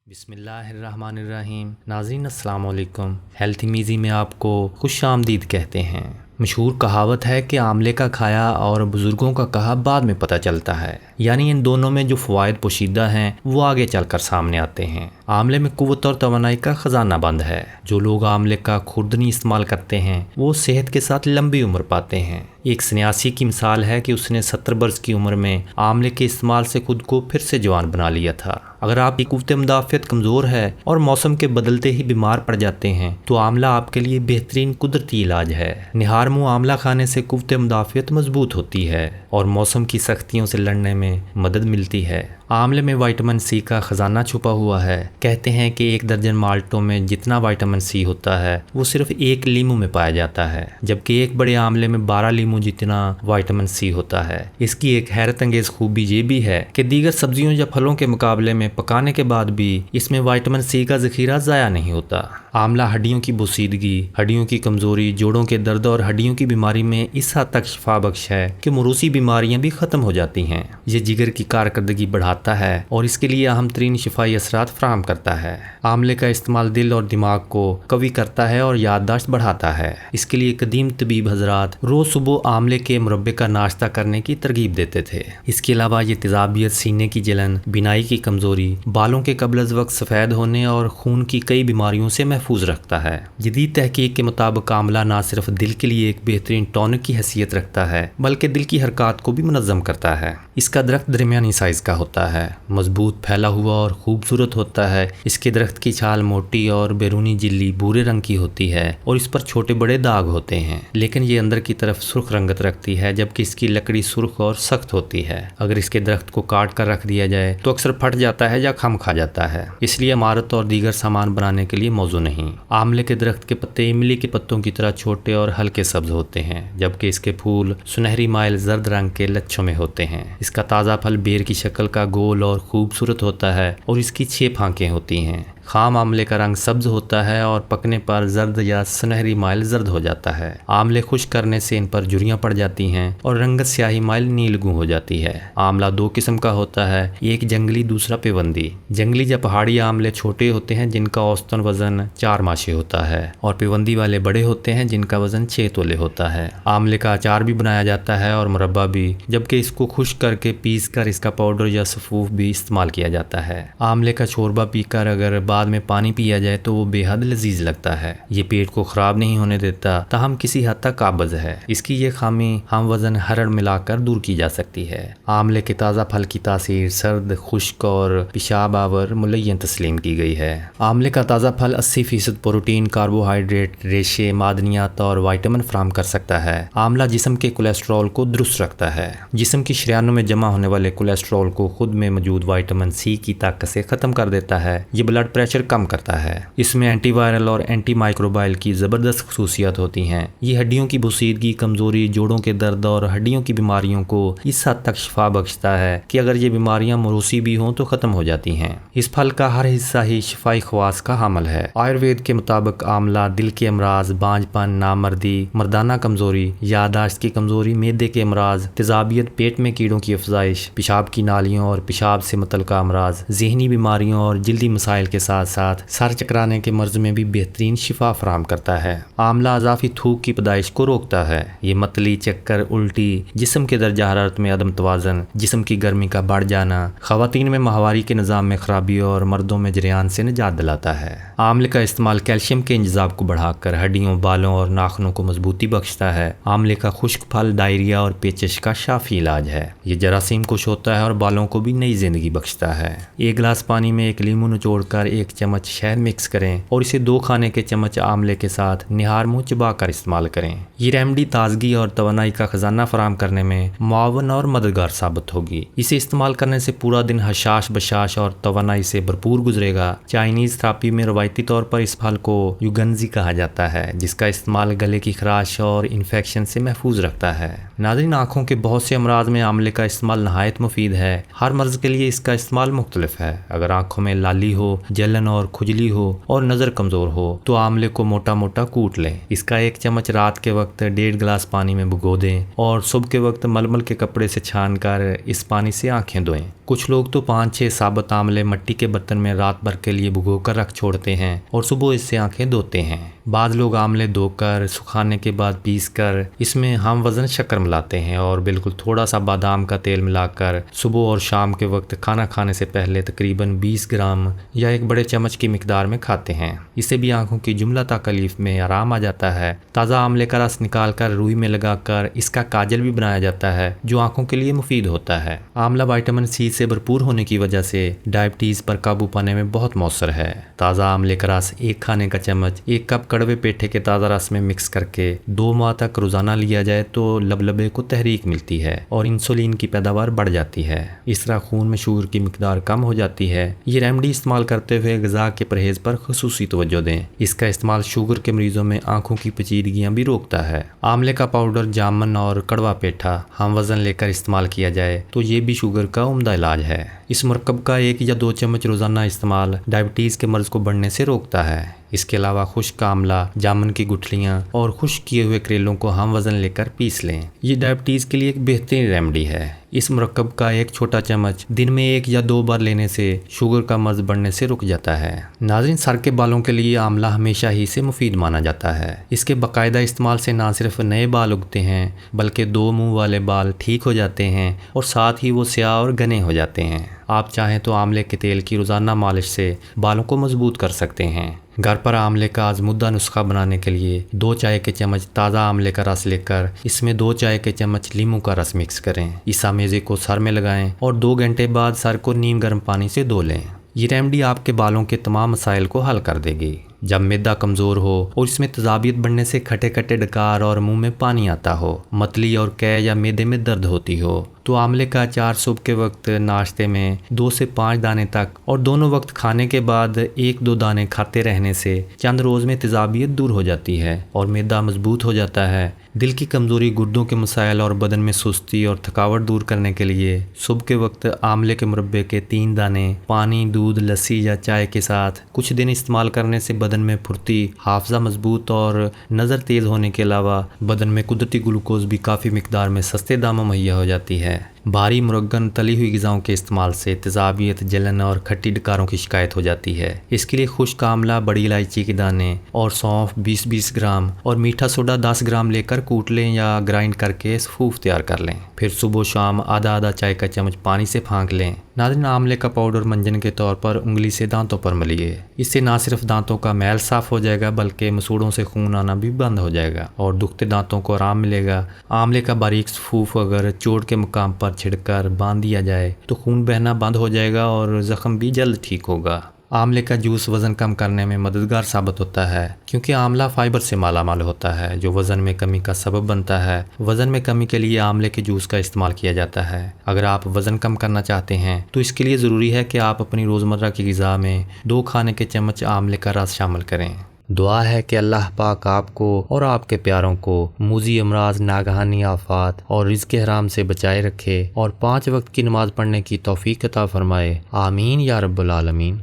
بسم اللہ الرحمن الرحیم۔ ناظرین السلام علیکم۔ ہیلتھی میزی میں آپ کو خوش آمدید کہتے ہیں۔ مشہور کہاوت ہے کہ آملے کا کھایا اور بزرگوں کا کہا بعد میں پتہ چلتا ہے، یعنی ان دونوں میں جو فوائد پوشیدہ ہیں وہ آگے چل کر سامنے آتے ہیں۔ آملے میں قوت اور توانائی کا خزانہ بند ہے۔ جو لوگ آملے کا خوردنی استعمال کرتے ہیں وہ صحت کے ساتھ لمبی عمر پاتے ہیں۔ ایک سنیاسی کی مثال ہے کہ اس نے 70 برس کی عمر میں آملے کے استعمال سے خود کو پھر سے جوان بنا لیا تھا۔ اگر آپ کی قوت مدافعت کمزور ہے اور موسم کے بدلتے ہی بیمار پڑ جاتے ہیں تو آملہ آپ کے لیے بہترین قدرتی علاج ہے۔ نہار منہ آملہ کھانے سے قوت مدافعت مضبوط ہوتی ہے اور موسم کی سختیوں سے لڑنے میں مدد ملتی ہے۔ آملے میں وٹامن سی کا خزانہ چھپا ہوا ہے۔ کہتے ہیں کہ 1 درجن مالٹوں میں جتنا وٹامن سی ہوتا ہے وہ صرف 1 لیمو میں پایا جاتا ہے، جبکہ ایک بڑے آملے میں 12 لیمو جتنا وٹامن سی ہوتا ہے۔ اس کی ایک حیرت انگیز خوبی یہ بھی ہے کہ دیگر سبزیوں یا پھلوں کے مقابلے میں پکانے کے بعد بھی اس میں وٹامن سی کا ذخیرہ ضائع نہیں ہوتا۔ آملہ ہڈیوں کی بوسیدگی، ہڈیوں کی کمزوری، جوڑوں کے درد اور ہڈیوں کی بیماری میں اس حد تک شفا بخش ہے کہ موروثی بیماریاں بھی ختم ہو جاتی ہیں۔ یہ جگر کی کارکردگی بڑھاتا ہے اور اس کے لیے اہم ترین شفائی اثرات فراہم کرتا ہے۔ آملے کا استعمال دل اور دماغ کو قوی کرتا ہے اور یادداشت بڑھاتا ہے۔ اس کے لیے قدیم طبیب حضرات روز صبح آملے کے مربے کا ناشتہ کرنے کی ترغیب دیتے تھے۔ اس کے علاوہ یہ تیزابیت، سینے کی جلن، بینائی کی کمزوری، بالوں کے قبل از وقت سفید ہونے اور خون کی کئی بیماریوں سے محفوظ رکھتا ہے۔ جدید تحقیق کے مطابق آملہ نہ صرف دل کے لیے ایک بہترین ٹونک کی حیثیت رکھتا ہے بلکہ دل کی حرکات کو بھی منظم کرتا ہے۔ اس کا درخت درمیانی سائز کا ہوتا ہے، مضبوط پھیلا ہوا اور خوبصورت ہوتا ہے۔ اس کے درخت کی چھال موٹی اور بیرونی جلی بھورے رنگ کی ہوتی ہے اور اس پر چھوٹے بڑے داغ ہوتے ہیں، لیکن یہ اندر کی طرف سرخ رنگت رکھتی ہے جبکہ اس کی لکڑی سرخ اور سخت ہوتی ہے۔ اگر اس کے درخت کو کاٹ کر رکھ دیا جائے تو اکثر پھٹ جاتا ہے یا خم کھا جاتا ہے، اس لیے عمارت اور دیگر سامان بنانے کے لیے موزوں نہیں۔ آملے کے درخت کے پتے املی کے پتوں کی طرح چھوٹے اور ہلکے سبز ہوتے ہیں، جبکہ اس کے پھول سنہری مائل زرد رنگ کے لچھوں میں ہوتے ہیں۔ اس کا تازہ پھل بیر کی شکل کا گول اور خوبصورت ہوتا ہے اور اس کی 6 پھانکیں ہوتی ہیں۔ خام آملے کا رنگ سبز ہوتا ہے اور پکنے پر زرد یا سنہری مائل زرد ہو جاتا ہے۔ آملے خشک کرنے سے ان پر جھریاں پڑ جاتی ہیں اور رنگت سیاہی مائل نیلگوں ہو جاتی ہے۔ آملہ 2 قسم کا ہوتا ہے، ایک جنگلی، دوسرا پیوندی۔ جنگلی یا پہاڑی آملے چھوٹے ہوتے ہیں جن کا اوسطاً وزن 4 ماشے ہوتا ہے، اور پیوندی والے بڑے ہوتے ہیں جن کا وزن 6 تولے ہوتا ہے۔ آملے کا اچار بھی بنایا جاتا ہے اور مربہ بھی، جبکہ اس کو خشک کر کے پیس کر اس کا پاؤڈر یا سفوف بھی استعمال کیا جاتا ہے۔ آملے کا شوربہ پی کر اگر بعد میں پانی پیا جائے تو وہ بے حد لذیذ لگتا ہے۔ یہ پیٹ کو خراب نہیں ہونے دیتا تاہم کسی حد تک قابض ہے۔ اس کی یہ خامی ہم وزن ہرڑ ملا کر دور کی جا سکتی ہے۔ آملے کے تازہ پھل کی تاثیر سرد، خشک اور پیشاب آور ملین تسلیم کی گئی ہے۔ آملے کا تازہ پھل 80% پروٹین، کاربوہائیڈریٹ، ریشے، معدنیات اور وٹامن فراہم کر سکتا ہے۔ آملہ جسم کے کولیسٹرول کو درست رکھتا ہے۔ جسم کی شریانوں میں جمع ہونے والے کولیسٹرول کو خود میں موجود وٹامن سی کی طاقت سے ختم کر دیتا ہے۔ یہ بلڈ پریشر کم کرتا ہے۔ اس میں اینٹی وائرل اور اینٹی مائکروبائل کی زبردست خصوصیات ہوتی ہیں۔ یہ ہڈیوں کی بوسیدگی، کمزوری، جوڑوں کے درد اور ہڈیوں کی بیماریوں کو اس حد تک شفا بخشتا ہے کہ اگر یہ بیماریاں موروثی بھی ہوں تو ختم ہو جاتی ہیں۔ اس پھل کا ہر حصہ ہی شفائی خواص کا حامل ہے۔ آیوروید کے مطابق آملہ دل کے امراض، بانجھ پن، نامردی، مردانہ کمزوری، یادداشت کی کمزوری، معدے کے امراض، تیزابیت، پیٹ میں کیڑوں کی افزائش، پیشاب کی نالیوں اور پیشاب سے متعلقہ امراض، ذہنی بیماریوں اور جلدی مسائل کے ساتھ ساتھ سر چکرانے کے مرض میں بھی بہترین شفا فراہم کرتا ہے۔ آملہ اضافی تھوک کی پیدائش کو روکتا ہے۔ یہ متلی، چکر، الٹی، جسم کے درجہ حرارت میں عدم توازن، جسم کی گرمی کا بڑھ جانا، خواتین میں ماہواری کے نظام میں خرابی اور مردوں میں جریان سے نجات دلاتا ہے۔ آملے کا استعمال کیلشیم کے انجذاب کو بڑھا کر ہڈیوں، بالوں اور ناخنوں کو مضبوطی بخشتا ہے۔ آملے کا خشک پھل ڈائریا اور پیچش کا شافی علاج ہے۔ یہ جراثیم کش ہوتا ہے اور بالوں کو بھی نئی زندگی بخشتا ہے۔ 1 گلاس پانی میں 1 لیمو نچوڑ کر 1 چمچ شہد مکس کریں اور اسے 2 کھانے کے چمچ آملے کے ساتھ نہار منہ چبا کر استعمال کریں۔ یہ ریمیڈی تازگی اور توانائی کا خزانہ فراہم کرنے میں معاون اور مددگار ثابت ہوگی۔ اسے استعمال کرنے سے پورا دن حشاش بشاش اور توانائی سے بھرپور گزرے گا۔ چائنیز تھراپی میں روایتی طور پر اس پھل کو یوگنزی کہا جاتا ہے، جس کا استعمال گلے کی خراش اور انفیکشن سے محفوظ رکھتا ہے۔ ناظرین، آنکھوں کے بہت سے امراض میں آملے کا استعمال نہایت مفید ہے۔ ہر مرض کے لیے اس کا استعمال مختلف ہے۔ اگر آنکھوں میں لالی ہو، جلن جلن اور کھجلی ہو اور نظر کمزور ہو تو آملے کو موٹا موٹا کوٹ لیں۔ اس کا 1 چمچ رات کے وقت 1.5 گلاس پانی میں بھگو دیں اور صبح کے وقت ململ کے کپڑے سے چھان کر اس پانی سے آنکھیں دھوئیں۔ کچھ لوگ تو 5-6 ثابت آملے مٹی کے برتن میں رات بھر کے لیے بھگو کر رکھ چھوڑتے ہیں اور صبح اس سے آنکھیں دھوتے ہیں۔ بعض لوگ آملے دھو کر سکھانے کے بعد پیس کر اس میں ہم وزن شکر ملاتے ہیں اور بالکل تھوڑا سا بادام کا تیل ملا کر صبح اور شام کے وقت کھانا کھانے سے پہلے تقریباً 20 گرام یا 1 بڑے چمچ کی مقدار میں کھاتے ہیں۔ اس سے بھی آنکھوں کی جملہ تکلیف میں آرام آ جاتا ہے۔ تازہ آملے کا رس نکال کر روئی میں لگا کر اس کا کاجل بھی بنایا جاتا ہے جو آنکھوں کے لیے مفید ہوتا ہے۔ آملہ وٹامن سی سے بھرپور ہونے کی وجہ سے ڈائبٹیز پر قابو پانے میں بہت مؤثر ہے۔ تازہ آملے کا رس 1 کھانے کا چمچ 1 کپ کڑوے پیٹھے کے تازہ رس میں مکس کر کے 2 ماہ تک روزانہ لیا جائے تو لبلبے کو تحریک ملتی ہے اور انسولین کی پیداوار بڑھ جاتی ہے۔ اس طرح خون میں شوگر کی مقدار کم ہو جاتی ہے۔ یہ ریمیڈی استعمال کرتے ہوئے غذا کے پرہیز پر خصوصی توجہ دیں۔ اس کا استعمال شوگر کے مریضوں میں آنکھوں کی پیچیدگیاں بھی روکتا ہے۔ آملے کا پاؤڈر، جامن اور کڑوا پیٹھا ہم وزن لے کر استعمال کیا جائے تو یہ بھی شوگر کا عمدہ علاج ہے۔ اس مرکب کا 1 یا 2 چمچ روزانہ استعمال ڈائبٹیز کے مرض کو بڑھنے سے روکتا ہے۔ اس کے علاوہ خشک آملہ، جامن کی گٹھلیاں اور خشک کیے ہوئے کریلوں کو ہم وزن لے کر پیس لیں۔ یہ ڈائبٹیز کے لیے ایک بہترین ریمیڈی ہے۔ اس مرکب کا 1 چھوٹا چمچ دن میں 1 یا 2 بار لینے سے شوگر کا مرض بڑھنے سے رک جاتا ہے۔ ناظرین، سر کے بالوں کے لیے آملہ ہمیشہ ہی سے مفید مانا جاتا ہے۔ اس کے باقاعدہ استعمال سے نہ صرف نئے بال اگتے ہیں بلکہ 2 منہ والے بال ٹھیک ہو جاتے ہیں اور ساتھ ہی وہ سیاہ اور گھنے ہو جاتے ہیں۔ آپ چاہیں تو آملے کے تیل کی روزانہ مالش سے بالوں کو مضبوط کر سکتے ہیں۔ گھر پر آملے کا آزمودہ نسخہ بنانے کے لیے 2 چائے کے چمچ تازہ آملے کا رس لے کر اس میں 2 چائے کے چمچ لیموں کا رس مکس کریں۔ اس آمیزے کو سر میں لگائیں اور 2 گھنٹے بعد سر کو نیم گرم پانی سے دھو لیں۔ یہ ریمیڈی آپ کے بالوں کے تمام مسائل کو حل کر دے گی۔ جب معدہ کمزور ہو اور اس میں تیزابیت بڑھنے سے کھٹے کھٹے ڈکار اور منہ میں پانی آتا ہو، متلی اور قے یا معدے میں درد ہوتی ہو، تو آملے کا اچار صبح کے وقت ناشتے میں 2 سے 5 دانے تک اور دونوں وقت کھانے کے بعد 1-2 دانے کھاتے رہنے سے چند روز میں تیزابیت دور ہو جاتی ہے اور معدہ مضبوط ہو جاتا ہے۔ دل کی کمزوری، گردوں کے مسائل اور بدن میں سستی اور تھکاوٹ دور کرنے کے لیے صبح کے وقت آملے کے مربے کے 3 دانے پانی، دودھ، لسی یا چائے کے ساتھ کچھ دن استعمال کرنے سے بدن میں پھرتی، حافظہ مضبوط اور نظر تیز ہونے کے علاوہ بدن میں قدرتی گلوکوز بھی کافی مقدار میں سستے داموں مہیا ہو جاتی ہے۔ بھاری مرغن تلی ہوئی غذاؤں کے استعمال سے تیزابیت، جلن اور کھٹی ڈکاروں کی شکایت ہو جاتی ہے۔ اس کے لیے خشک آملہ، بڑی الائچی کے دانے اور سونف 20-20 گرام اور میٹھا سوڈا 10 گرام لے کر کوٹ لیں یا گرائنڈ کر کے سفوف تیار کر لیں۔ پھر صبح و شام آدھا چائے کا چمچ پانی سے پھانک لیں۔ ناظرین، آملے کا پاؤڈر منجن کے طور پر انگلی سے دانتوں پر ملیے۔ اس سے نہ صرف دانتوں کا میل صاف ہو جائے گا بلکہ مسوڑوں سے خون آنا بھی بند ہو جائے گا اور دکھتے دانتوں کو آرام ملے گا۔ آملے کا باریک سفوف اگر چوٹ کے مقام پر چھڑک کر باندھ دیا جائے تو خون بہنا بند ہو جائے گا اور زخم بھی جلد ٹھیک ہوگا۔ آملے کا جوس وزن کم کرنے میں مددگار ثابت ہوتا ہے کیونکہ آملہ فائبر سے مالا مال ہوتا ہے جو وزن میں کمی کا سبب بنتا ہے۔ وزن میں کمی کے لیے آملے کے جوس کا استعمال کیا جاتا ہے۔ اگر آپ وزن کم کرنا چاہتے ہیں تو اس کے لیے ضروری ہے کہ آپ اپنی روزمرہ کی غذا میں 2 کھانے کے چمچ آملے کا رس شامل کریں۔ دعا ہے کہ اللہ پاک آپ کو اور آپ کے پیاروں کو موذی امراض، ناگہانی آفات اور رزق حرام سے بچائے رکھے اور 5 وقت کی نماز پڑھنے کی توفیق عطا فرمائے۔ آمین یا رب العالمین۔